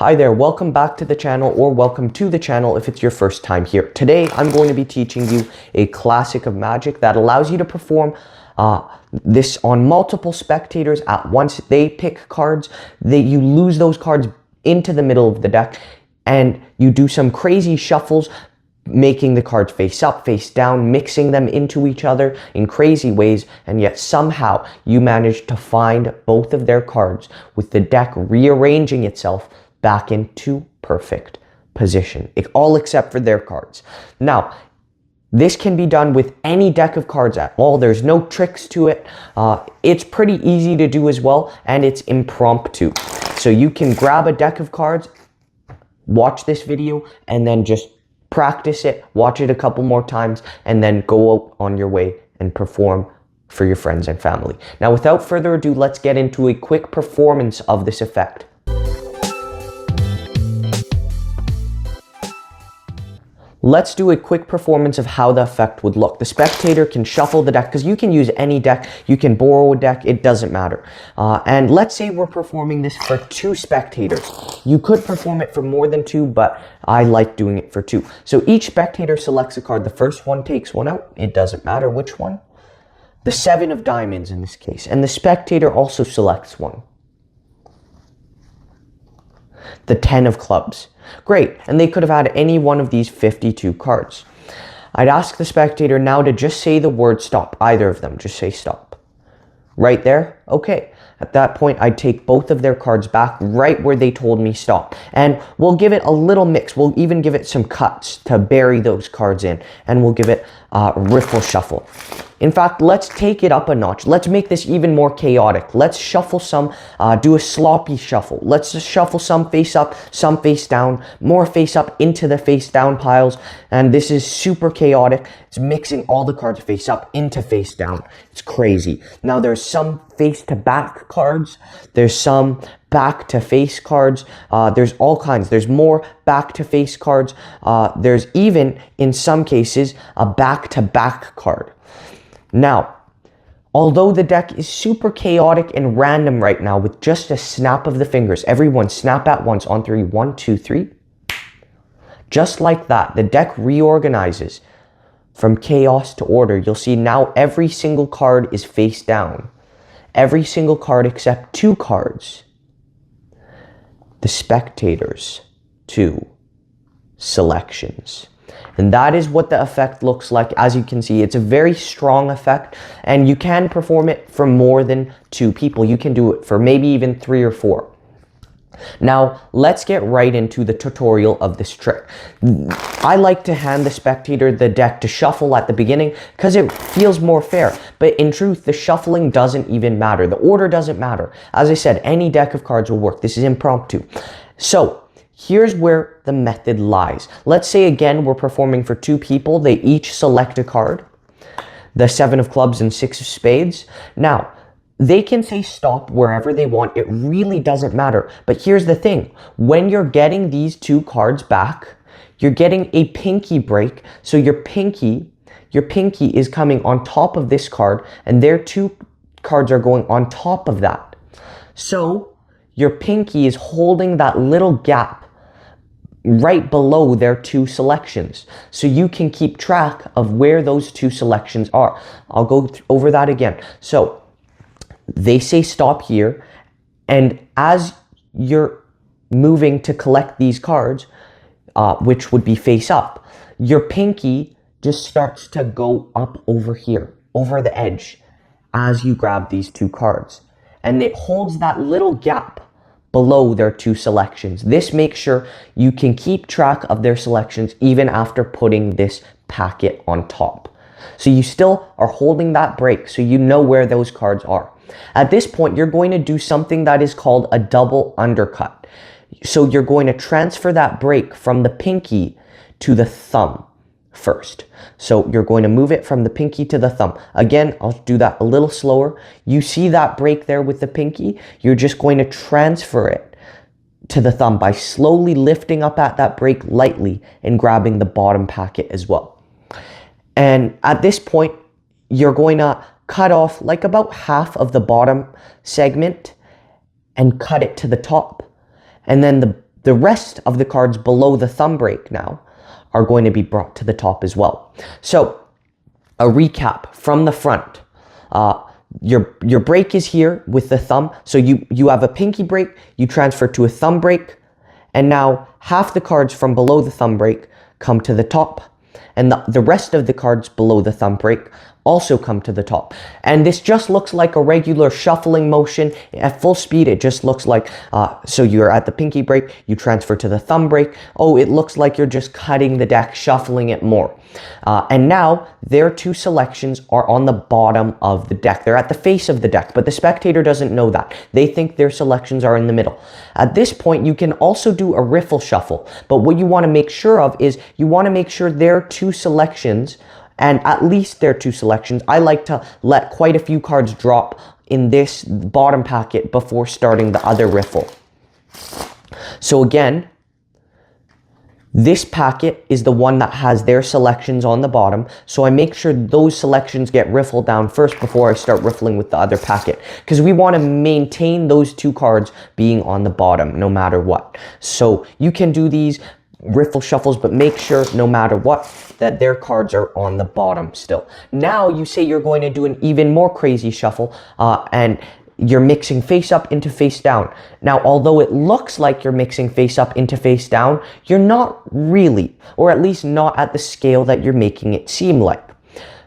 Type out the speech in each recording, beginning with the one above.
Hi there, welcome back to the channel, or welcome to the channel if it's your first time here. Today I'm going to be teaching you a classic of Magic that allows you to perform this on multiple spectators at once. They pick cards, you lose those cards into the middle of the deck, and you do some crazy shuffles, making the cards face up, face down, mixing them into each other in crazy ways, and yet somehow you manage to find both of their cards with the deck rearranging itself back into perfect position, all except for their cards. Now, this can be done with any deck of cards at all. There's no tricks to it. It's pretty easy to do as well, and it's impromptu. So you can grab a deck of cards, watch this video, and then just practice it, watch it a couple more times, and then go out on your way and perform for your friends and family. Now, without further ado, let's get into a quick performance of this effect. Let's do a quick performance of how the effect would look. The spectator can shuffle the deck, because you can use any deck, you can borrow a deck, it doesn't matter. And let's say we're performing this for 2 spectators. You could perform it for more than 2, but I like doing it for 2. So each spectator selects a card. The first one takes one out, it doesn't matter which one. The 7 of diamonds in this case, and the spectator also selects one. The 10 of clubs. Great, and they could have had any one of these 52 cards. I'd ask the spectator now to just say the word stop, either of them, just say stop. Right there? Okay. At that point, I'd take both of their cards back right where they told me stop. And we'll give it a little mix. We'll even give it some cuts to bury those cards in. And we'll give it a riffle shuffle. In fact, let's take it up a notch. Let's make this even more chaotic. Let's shuffle some, do a sloppy shuffle. Let's just shuffle some face up, some face down, more face up into the face down piles. And this is super chaotic. It's mixing all the cards face up into face down. It's crazy. Now there's some face to back cards. There's some back to face cards. There's all kinds. There's more back to face cards. There's even, in some cases, a back to back card. Now, although the deck is super chaotic and random right now with just a snap of the fingers, everyone snap at once on 3. 1, 2, 3. Just like that, the deck reorganizes from chaos to order. You'll see now every single card is face down. Every single card except 2 cards. The spectators' 2 selections. And that is what the effect looks like. As you can see, it's a very strong effect, and you can perform it for more than 2 people. You can do it for maybe even 3 or 4. Now, let's get right into the tutorial of this trick. I like to hand the spectator the deck to shuffle at the beginning because it feels more fair. But in truth, the shuffling doesn't even matter. The order doesn't matter. As I said, any deck of cards will work. This is impromptu. So, here's where the method lies. Let's say again we're performing for 2 people. They each select a card. The 7 of clubs and 6 of spades. Now, they can say stop wherever they want. It really doesn't matter. But here's the thing. When you're getting these 2 cards back, you're getting a pinky break. So your pinky is coming on top of this card, and their 2 cards are going on top of that. So your pinky is holding that little gap right below their 2 selections. So you can keep track of where those 2 selections are. I'll go over that again. So they say stop here, and as you're moving to collect these cards, which would be face up, your pinky just starts to go up over here, over the edge, as you grab these 2 cards. And it holds that little gap below their 2 selections. This makes sure you can keep track of their selections even after putting this packet on top. So you still are holding that break, so you know where those cards are. At this point, you're going to do something that is called a double undercut. So you're going to transfer that break from the pinky to the thumb first. So you're going to move it from the pinky to the thumb. Again, I'll do that a little slower. You see that break there with the pinky? You're just going to transfer it to the thumb by slowly lifting up at that break lightly and grabbing the bottom packet as well. And at this point, you're going to cut off like about half of the bottom segment and cut it to the top. And then the The rest of the cards below the thumb break now are going to be brought to the top as well. So a recap from the front. Your break is here with the thumb. So you have a pinky break, you transfer to a thumb break, and now half the cards from below the thumb break come to the top, and the rest of the cards below the thumb break also come to the top. And this just looks like a regular shuffling motion. At full speed, it just looks like, so you're at the pinky break, you transfer to the thumb break. Oh, it looks like you're just cutting the deck, shuffling it more. And now their two selections are on the bottom of the deck. They're at the face of the deck, but the spectator doesn't know that. They think their selections are in the middle. At this point, you can also do a riffle shuffle, but what you want to make sure of is you want to make sure their two selections, and at least their two selections. I like to let quite a few cards drop in this bottom packet before starting the other riffle. So again, this packet is the one that has their selections on the bottom, so I make sure those selections get riffled down first before I start riffling with the other packet, because we want to maintain those two cards being on the bottom no matter what. So you can do these riffle shuffles, but make sure no matter what that their cards are on the bottom still. Now you say you're going to do an even more crazy shuffle, and you're mixing face up into face down. Now, although it looks like you're mixing face up into face down, you're not really, or at least not at the scale that you're making it seem like.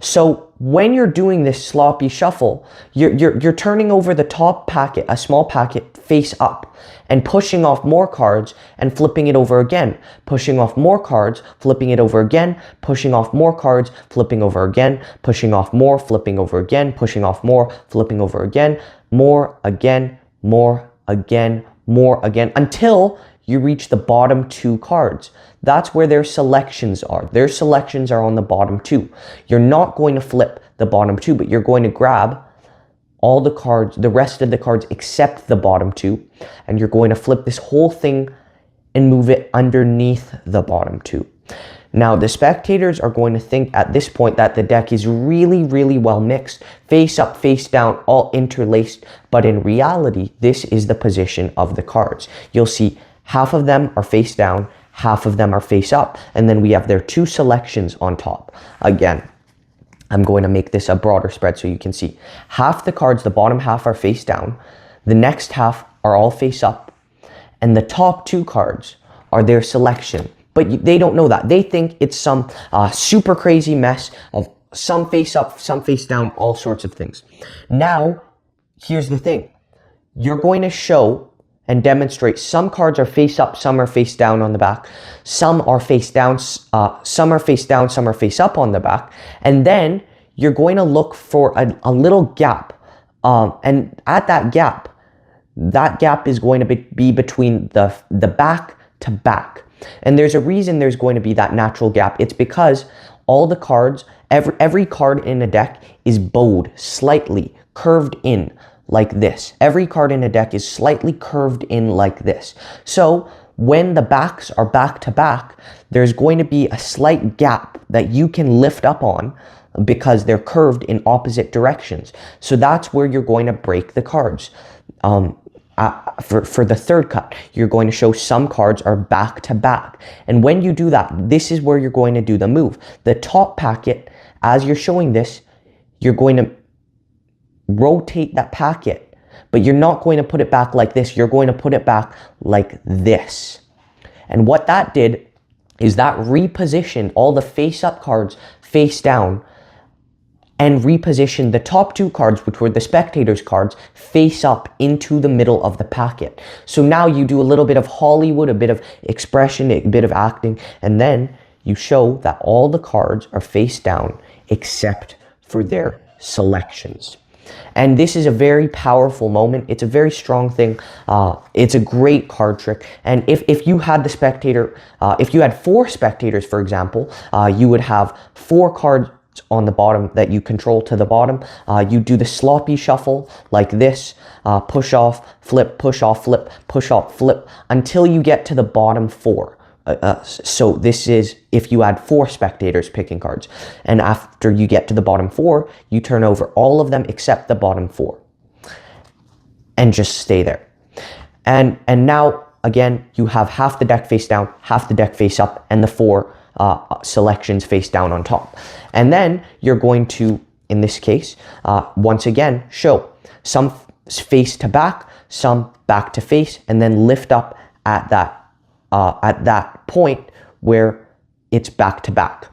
So when you're doing this sloppy shuffle, you're turning over the top packet, a small packet, face up, and pushing off more cards and flipping it over again, pushing off more cards, flipping it over again, pushing off more cards, flipping over again, pushing off more, flipping over again, pushing off more, flipping over again, more again, more again, more again, until you reach the bottom two cards. That's where their selections are. Their selections are on the bottom two. You're not going to flip the bottom two, but you're going to grab all the cards, the rest of the cards except the bottom two, and you're going to flip this whole thing and move it underneath the bottom two. Now, the spectators are going to think at this point that the deck is really, really well mixed, face up, face down, all interlaced, but in reality, this is the position of the cards. You'll see half of them are face down, half of them are face up, and then we have their two selections on top. Again, I'm going to make this a broader spread so you can see. Half the cards, the bottom half are face down, the next half are all face up, and the top two cards are their selection. But they don't know that. They think it's some super crazy mess of some face up, some face down, all sorts of things. Now, here's the thing. You're going to show and demonstrate some cards are face up, some are face down on the back, some are face down, some are face down, some are face up on the back, and then you're going to look for a little gap, and at that gap is going to be between the back to back. And there's a reason there's going to be that natural gap. It's because all the cards, every card in a deck is bowed, slightly curved in like this. Every card in a deck is slightly curved in like this. So when the backs are back to back, there's going to be a slight gap that you can lift up on because they're curved in opposite directions. So that's where you're going to break the cards. For the third cut, you're going to show some cards are back to back. And when you do that, this is where you're going to do the move. The top packet, as you're showing this, you're going to rotate that packet, but you're not going to put it back like this. You're going to put it back like this. And what that did is that repositioned all the face up cards face down and reposition the top two cards, which were the spectators cards, face up into the middle of the packet. So now you do a little bit of Hollywood, a bit of expression, a bit of acting, and then you show that all the cards are face down except for their selections. And this is a very powerful moment. It's a very strong thing. It's a great card trick. And if you had the spectator, if you had four spectators, for example, you would have four cards on the bottom that you control to the bottom. You do the sloppy shuffle like this, push off, flip, push off, flip, push off, flip, until you get to the bottom four. So this is if you had four spectators picking cards. And after you get to the bottom four, you turn over all of them except the bottom four. And just stay there. And now again, you have half the deck face down, half the deck face up, and the 4 selections face down on top. And then you're going to, in this case, once again, show some face to back, some back to face, and then lift up at that point where it's back to back,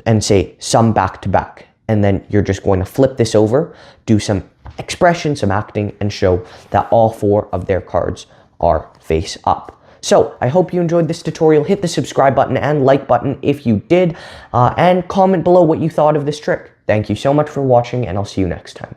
and say some back to back. And then you're just going to flip this over, do some expression, some acting, and show that all 4 of their cards are face up. So I hope you enjoyed this tutorial. Hit the subscribe button and like button if you did, and comment below what you thought of this trick. Thank you so much for watching, and I'll see you next time.